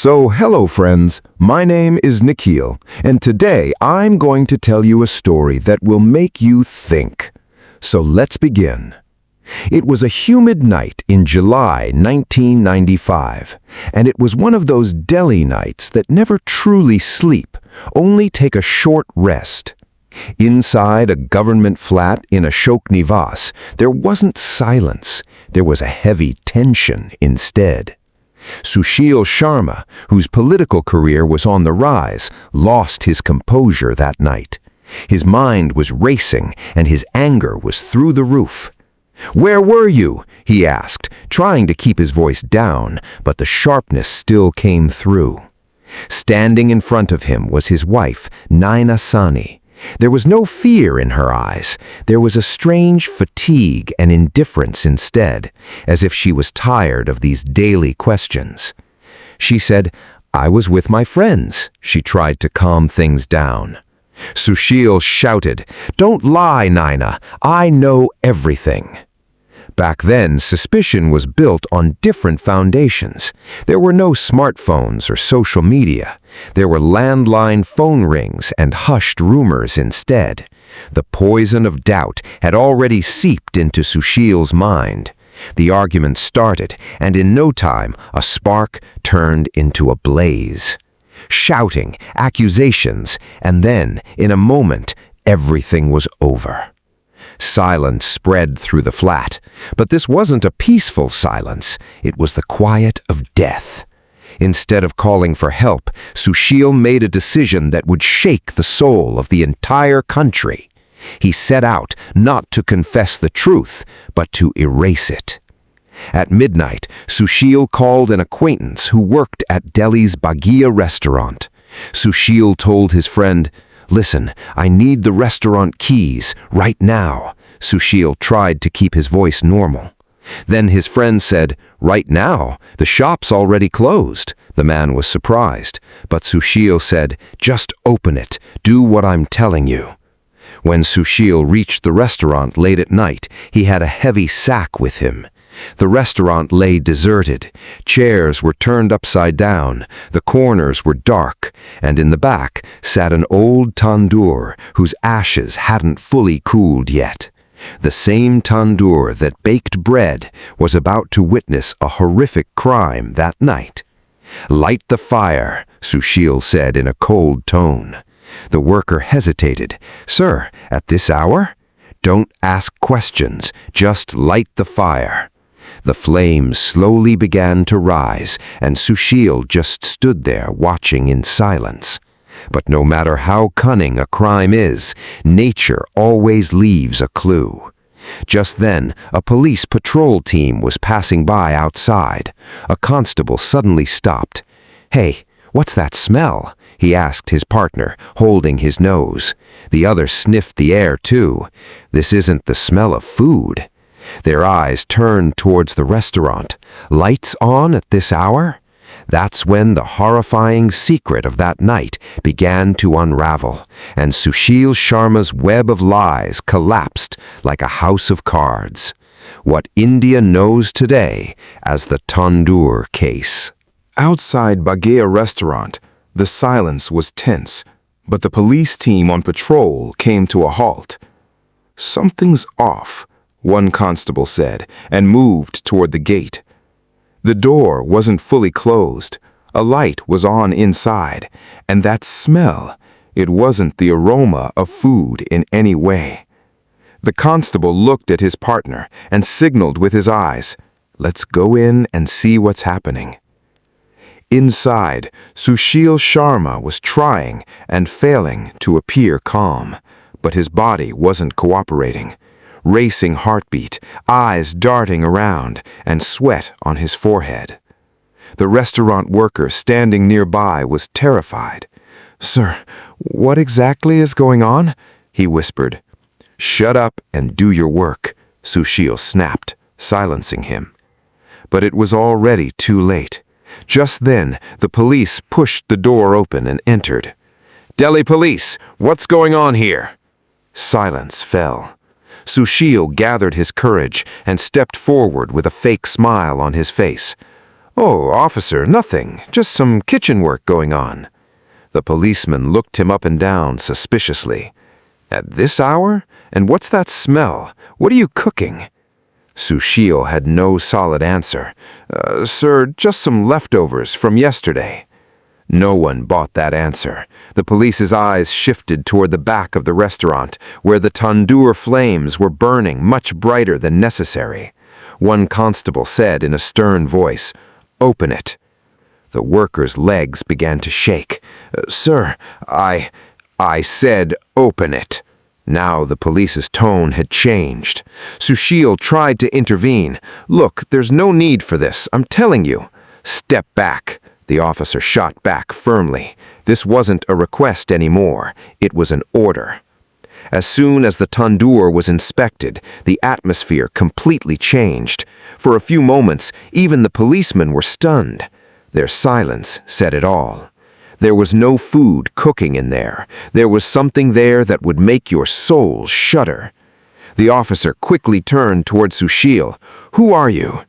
So, hello friends, my name is Nikhil, and today I'm going to tell you a story that will make you think. So let's begin. It was a humid night in July 1995, and it was one of those Delhi nights that never truly sleep, only take a short rest. Inside a government flat in Ashok Niwas, there wasn't silence, there was a heavy tension instead. Sushil Sharma, whose political career was on the rise, lost his composure that night. His mind was racing and his anger was through the roof. "Where were you?" he asked, trying to keep his voice down, but the sharpness still came through. Standing in front of him was his wife, Naina Sahni. There was no fear in her eyes. There was a strange fatigue and indifference instead, as if she was tired of these daily questions. She said, "I was with my friends." She tried to calm things down. Sushil shouted, "Don't lie, Naina. I know everything." Back then, suspicion was built on different foundations. There were no smartphones or social media. There were landline phone rings and hushed rumors instead. The poison of doubt had already seeped into Sushil's mind. The argument started, and in no time, a spark turned into a blaze. Shouting, accusations, and then, in a moment, everything was over. Silence spread through the flat, but this wasn't a peaceful silence. It was the quiet of death. Instead of calling for help, Sushil made a decision that would shake the soul of the entire country. He set out not to confess the truth, but to erase it. At midnight, Sushil called an acquaintance who worked at Delhi's Baghia restaurant. Sushil told his friend, "Listen, I need the restaurant keys, right now." Sushil tried to keep his voice normal. Then his friend said, "Right now? The shop's already closed." The man was surprised, but Sushil said, "Just open it. Do what I'm telling you." When Sushil reached the restaurant late at night, he had a heavy sack with him. The restaurant lay deserted. Chairs were turned upside down, the corners were dark, and in the back sat an old tandoor whose ashes hadn't fully cooled yet. The same tandoor that baked bread was about to witness a horrific crime that night. "Light the fire," Sushil said in a cold tone. The worker hesitated. "Sir, at this hour?" "Don't ask questions, just light the fire." The flames slowly began to rise, and Sushil just stood there watching in silence. But no matter how cunning a crime is, nature always leaves a clue. Just then, a police patrol team was passing by outside. A constable suddenly stopped. "Hey, what's that smell?" he asked his partner, holding his nose. The other sniffed the air too. "This isn't the smell of food." Their eyes turned towards the restaurant. Lights on at this hour? That's when the horrifying secret of that night began to unravel, and Sushil Sharma's web of lies collapsed like a house of cards. What India knows today as the Tandoor Case. Outside Baghia restaurant, the silence was tense, but the police team on patrol came to a halt. "Something's off," one constable said, and moved toward the gate. The door wasn't fully closed. A light was on inside, and that smell, it wasn't the aroma of food in any way. The constable looked at his partner and signaled with his eyes, "Let's go in and see what's happening." Inside, Sushil Sharma was trying and failing to appear calm, but his body wasn't cooperating. Racing heartbeat, eyes darting around, and sweat on his forehead. The restaurant worker standing nearby was terrified. "Sir, what exactly is going on?" he whispered. "Shut up and do your work," Sushil snapped, silencing him. But it was already too late. Just then, the police pushed the door open and entered. "Delhi police, what's going on here?" Silence fell. Sushil gathered his courage and stepped forward with a fake smile on his face. "Oh, officer, nothing. Just some kitchen work going on." The policeman looked him up and down suspiciously. "At this hour? And what's that smell? What are you cooking?" Sushil had no solid answer. Sir, just some leftovers from yesterday." No one bought that answer. The police's eyes shifted toward the back of the restaurant, where the tandoor flames were burning much brighter than necessary. One constable said in a stern voice, "Open it." The worker's legs began to shake. "Sir, I said open it." Now the police's tone had changed. Sushil tried to intervene. "Look, there's no need for this, I'm telling you." "Step back," the officer shot back firmly. This wasn't a request anymore, it was an order. As soon as the tandoor was inspected, the atmosphere completely changed. For a few moments, even the policemen were stunned. Their silence said it all. There was no food cooking in there. There was something there that would make your soul shudder. The officer quickly turned toward Sushil. "Who are you?"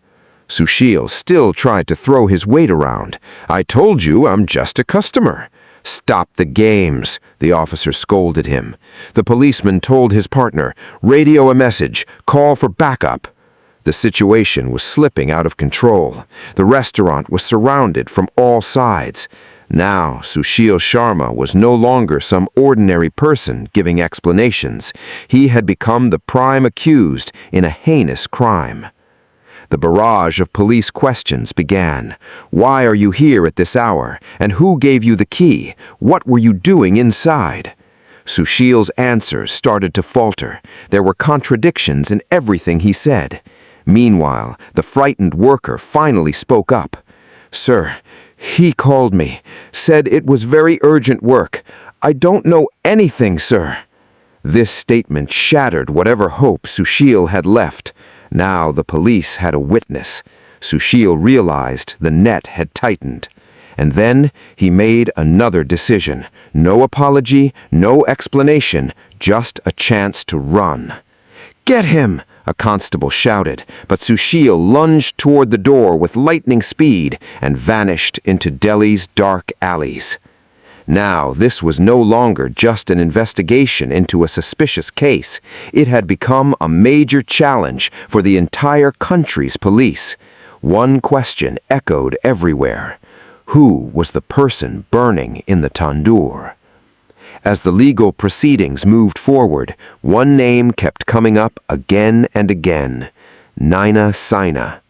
Sushil still tried to throw his weight around. "I told you I'm just a customer." "Stop the games," the officer scolded him. The policeman told his partner, "Radio a message, call for backup." The situation was slipping out of control. The restaurant was surrounded from all sides. Now, Sushil Sharma was no longer some ordinary person giving explanations. He had become the prime accused in a heinous crime. The barrage of police questions began. "Why are you here at this hour? And who gave you the key? What were you doing inside?" Sushil's answers started to falter. There were contradictions in everything he said. Meanwhile, the frightened worker finally spoke up. "Sir, he called me, said it was very urgent work. I don't know anything, sir." This statement shattered whatever hope Sushil had left. Now the police had a witness. Sushil realized the net had tightened. And then he made another decision. No apology, no explanation, just a chance to run. "Get him!" a constable shouted, but Sushil lunged toward the door with lightning speed and vanished into Delhi's dark alleys. Now, this was no longer just an investigation into a suspicious case. It had become a major challenge for the entire country's police. One question echoed everywhere. Who was the person burning in the tandoor? As the legal proceedings moved forward, one name kept coming up again and again: Naina Sahni.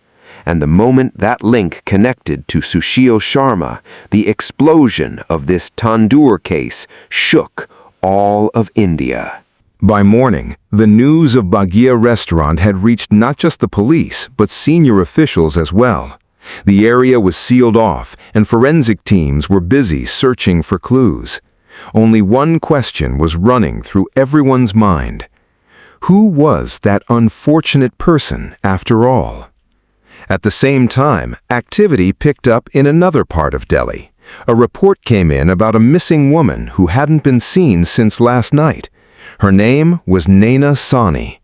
And the moment that link connected to Sushil Sharma, the explosion of this tandoor case shook all of India. By morning, the news of Bagheera restaurant had reached not just the police, but senior officials as well. The area was sealed off, and forensic teams were busy searching for clues. Only one question was running through everyone's mind. Who was that unfortunate person after all? At the same time, activity picked up in another part of Delhi. A report came in about a missing woman who hadn't been seen since last night. Her name was Naina Sahni.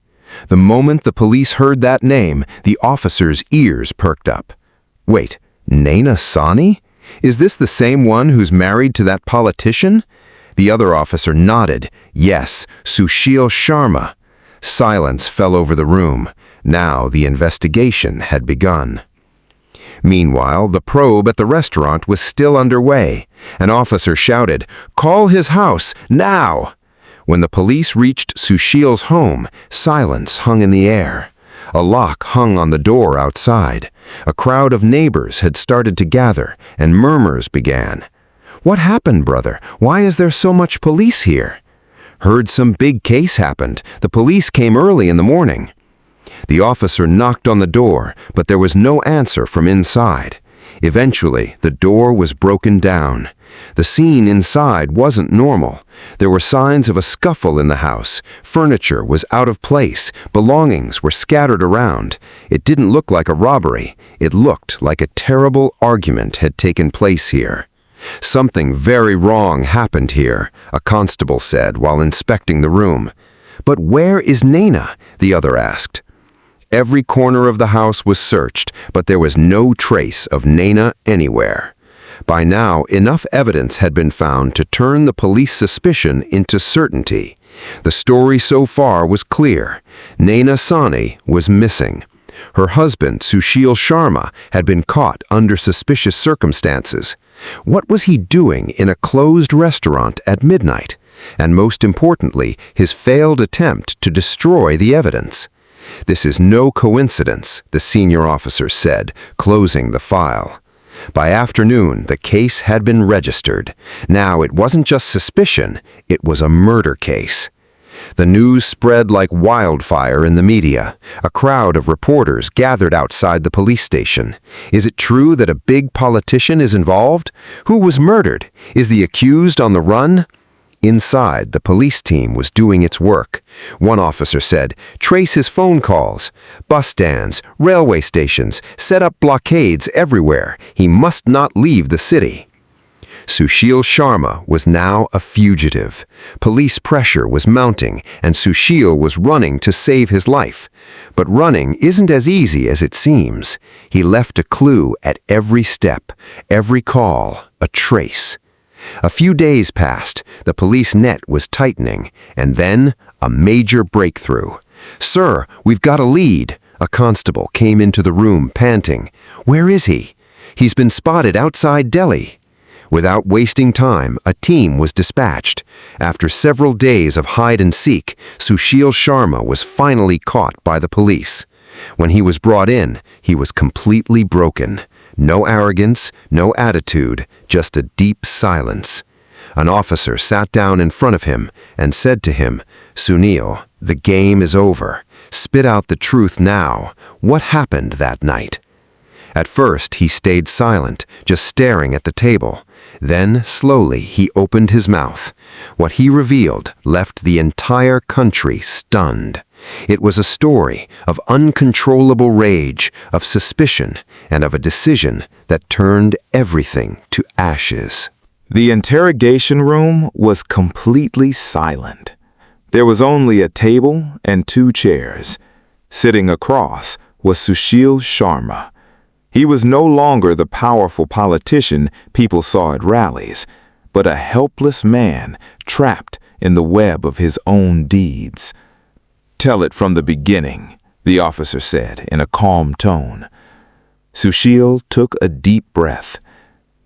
The moment the police heard that name, the officers' ears perked up. Wait, Naina Sahni? Is this the same one who's married to that politician? The other officer nodded. Yes, Sushil Sharma. Silence fell over the room. Now the investigation had begun. Meanwhile, the probe at the restaurant was still underway. An officer shouted, "Call his house, now!" When the police reached Sushil's home, silence hung in the air. A lock hung on the door outside. A crowd of neighbors had started to gather, and murmurs began. "What happened, brother? Why is there so much police here?" "Heard some big case happened. The police came early in the morning." The officer knocked on the door, but there was no answer from inside. Eventually, the door was broken down. The scene inside wasn't normal. There were signs of a scuffle in the house. Furniture was out of place. Belongings were scattered around. It didn't look like a robbery. It looked like a terrible argument had taken place here. "Something very wrong happened here," a constable said while inspecting the room. "But where is Naina?" the other asked. Every corner of the house was searched, but there was no trace of Naina anywhere. By now, enough evidence had been found to turn the police suspicion into certainty. The story so far was clear. Naina Sahni was missing. Her husband, Sushil Sharma, had been caught under suspicious circumstances. What was he doing in a closed restaurant at midnight? And most importantly, his failed attempt to destroy the evidence. "This is no coincidence," the senior officer said, closing the file. By afternoon, the case had been registered. Now, it wasn't just suspicion, it was a murder case. The news spread like wildfire in the media. A crowd of reporters gathered outside the police station. Is it true that a big politician is involved? Who was murdered? Is the accused on the run? Inside, the police team was doing its work. One officer said, "Trace his phone calls. Bus stands, railway stations, set up blockades everywhere. He must not leave the city." Sushil Sharma was now a fugitive. Police pressure was mounting, and Sushil was running to save his life. But running isn't as easy as it seems. He left a clue at every step, every call, a trace. A few days passed, the police net was tightening, and then a major breakthrough. "Sir, we've got a lead." A constable came into the room panting. "Where is he?" "He's been spotted outside Delhi." Without wasting time, a team was dispatched. After several days of hide and seek, Sushil Sharma was finally caught by the police. When he was brought in, he was completely broken. No arrogance, no attitude, just a deep silence. An officer sat down in front of him and said to him, "Sunil, the game is over. Spit out the truth now. What happened that night?" At first, he stayed silent, just staring at the table. Then, slowly, he opened his mouth. What he revealed left the entire country stunned. It was a story of uncontrollable rage, of suspicion, and of a decision that turned everything to ashes. The interrogation room was completely silent. There was only a table and 2 chairs. Sitting across was Sushil Sharma. He was no longer the powerful politician people saw at rallies, but a helpless man trapped in the web of his own deeds. "Tell it from the beginning," the officer said in a calm tone. Sushil took a deep breath.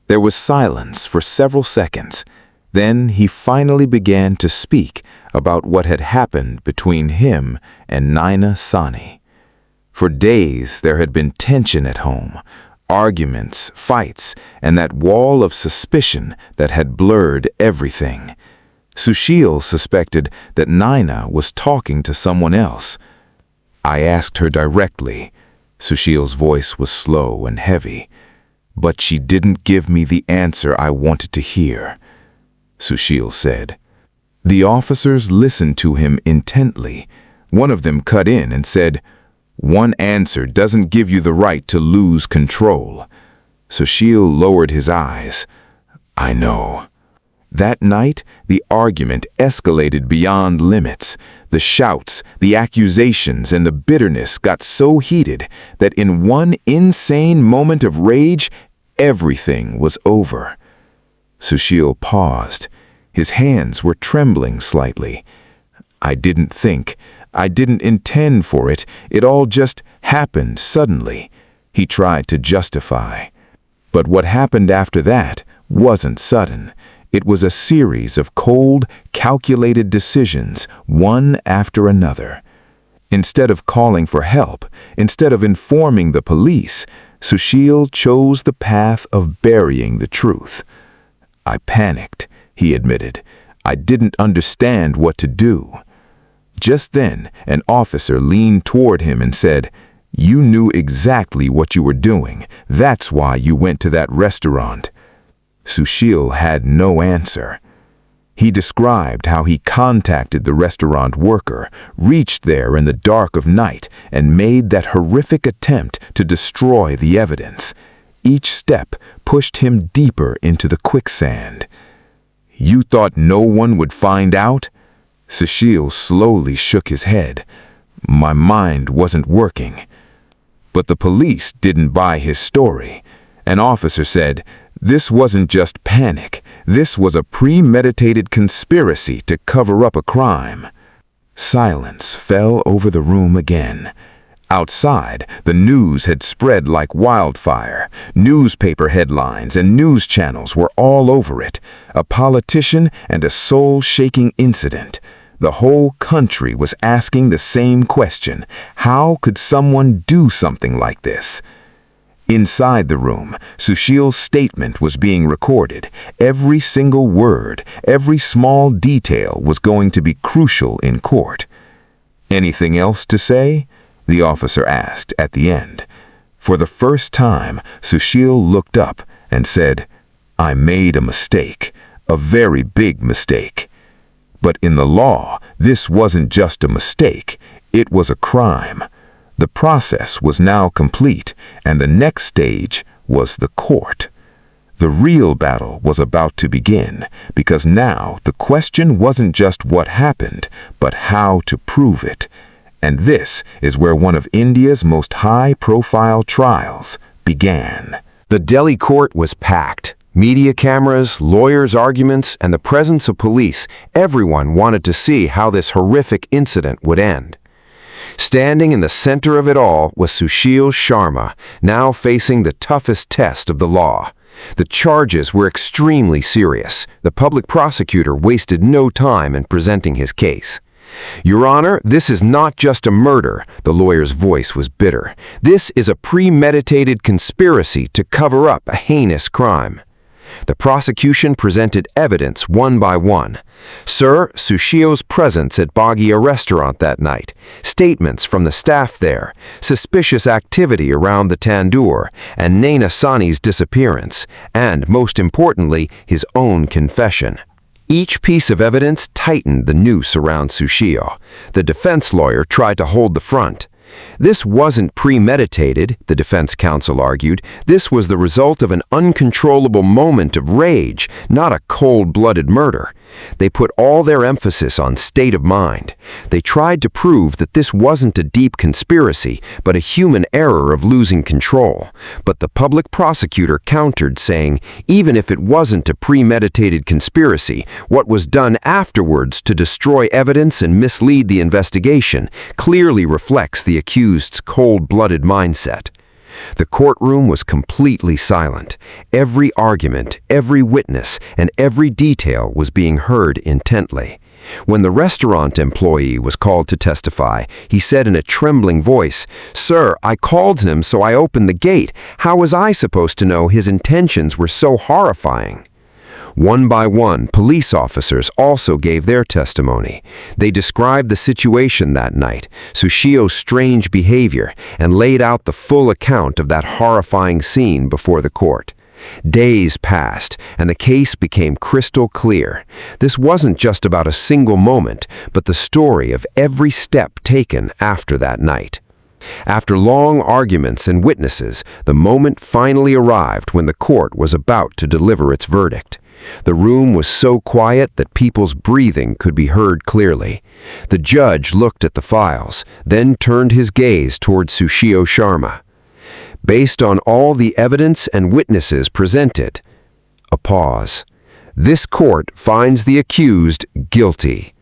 There was silence for several seconds. Then he finally began to speak about what had happened between him and Naina Sahni. For days there had been tension at home, arguments, fights, and that wall of suspicion that had blurred everything. Sushil suspected that Naina was talking to someone else. "I asked her directly." Sushil's voice was slow and heavy. "But she didn't give me the answer I wanted to hear," Sushil said. The officers listened to him intently. One of them cut in and said, "One answer doesn't give you the right to lose control." Sushil lowered his eyes. "I know." That night, the argument escalated beyond limits. The shouts, the accusations, and the bitterness got so heated that in one insane moment of rage, everything was over. Sushil paused. His hands were trembling slightly. "I didn't intend for it. It all just happened suddenly," he tried to justify. But what happened after that wasn't sudden. It was a series of cold, calculated decisions, one after another. Instead of calling for help, instead of informing the police, Sushil chose the path of burying the truth. "I panicked," he admitted. "I didn't understand what to do." Just then, an officer leaned toward him and said, "You knew exactly what you were doing. That's why you went to that restaurant." Sushil had no answer. He described how he contacted the restaurant worker, reached there in the dark of night, and made that horrific attempt to destroy the evidence. Each step pushed him deeper into the quicksand. "You thought no one would find out?" Sushil slowly shook his head. My mind wasn't working. But the police didn't buy his story. An officer said, this wasn't just panic. This was a premeditated conspiracy to cover up a crime. Silence fell over the room again. Outside, the news had spread like wildfire. Newspaper headlines and news channels were all over it. A politician and a soul-shaking incident. The whole country was asking the same question. How could someone do something like this? Inside the room, Sushil's statement was being recorded. Every single word, every small detail was going to be crucial in court. Anything else to say? The officer asked at the end. For the first time, Sushil looked up and said, I made a mistake, a very big mistake. But in the law, this wasn't just a mistake, it was a crime. The process was now complete, and the next stage was the court. The real battle was about to begin, because now the question wasn't just what happened, but how to prove it. And this is where one of India's most high-profile trials began. The Delhi court was packed. Media cameras, lawyers' arguments, and the presence of police, everyone wanted to see how this horrific incident would end. Standing in the center of it all was Sushil Sharma, now facing the toughest test of the law. The charges were extremely serious. The public prosecutor wasted no time in presenting his case. Your Honor, this is not just a murder. The lawyer's voice was bitter. This is a premeditated conspiracy to cover up a heinous crime. The prosecution presented evidence one by one. Sir, Sushil's presence at Bhagia restaurant that night, statements from the staff there, suspicious activity around the Tandoor, and Naina Sahni's disappearance, and, most importantly, his own confession. Each piece of evidence tightened the noose around Sushil. The defense lawyer tried to hold the front. This wasn't premeditated, the defense counsel argued. This was the result of an uncontrollable moment of rage, not a cold-blooded murder. They put all their emphasis on state of mind. They tried to prove that this wasn't a deep conspiracy, but a human error of losing control. But the public prosecutor countered, saying, even if it wasn't a premeditated conspiracy, what was done afterwards to destroy evidence and mislead the investigation clearly reflects the accused's cold-blooded mindset. The courtroom was completely silent. Every argument, every witness, and every detail was being heard intently. When the restaurant employee was called to testify, he said in a trembling voice, "Sir, I called him, so I opened the gate. How was I supposed to know his intentions were so horrifying?" One by one, police officers also gave their testimony. They described the situation that night, Sushil's strange behavior, and laid out the full account of that horrifying scene before the court. Days passed, and the case became crystal clear. This wasn't just about a single moment, but the story of every step taken after that night. After long arguments and witnesses, the moment finally arrived when the court was about to deliver its verdict. The room was so quiet that people's breathing could be heard clearly. The judge looked at the files, then turned his gaze toward Sushil Sharma. Based on all the evidence and witnesses presented, a pause. This court finds the accused guilty.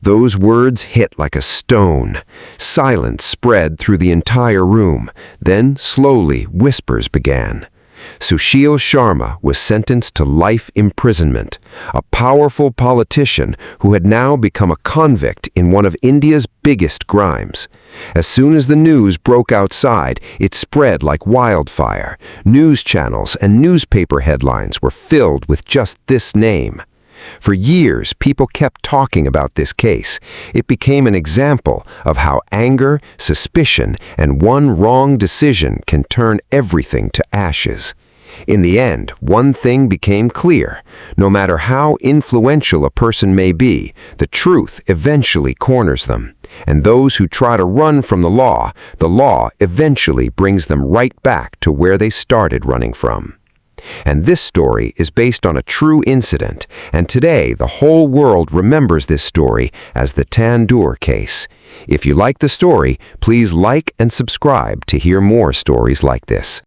Those words hit like a stone. Silence spread through the entire room. Then, slowly, whispers began. Sushil Sharma was sentenced to life imprisonment, a powerful politician who had now become a convict in one of India's biggest crimes. As soon as the news broke outside, it spread like wildfire. News channels and newspaper headlines were filled with just this name. For years, people kept talking about this case. It became an example of how anger, suspicion, and one wrong decision can turn everything to ashes. In the end, one thing became clear. No matter how influential a person may be, the truth eventually corners them. And those who try to run from the law eventually brings them right back to where they started running from. And this story is based on a true incident, and today the whole world remembers this story as the Tandoor case. If you like the story, please like and subscribe to hear more stories like this.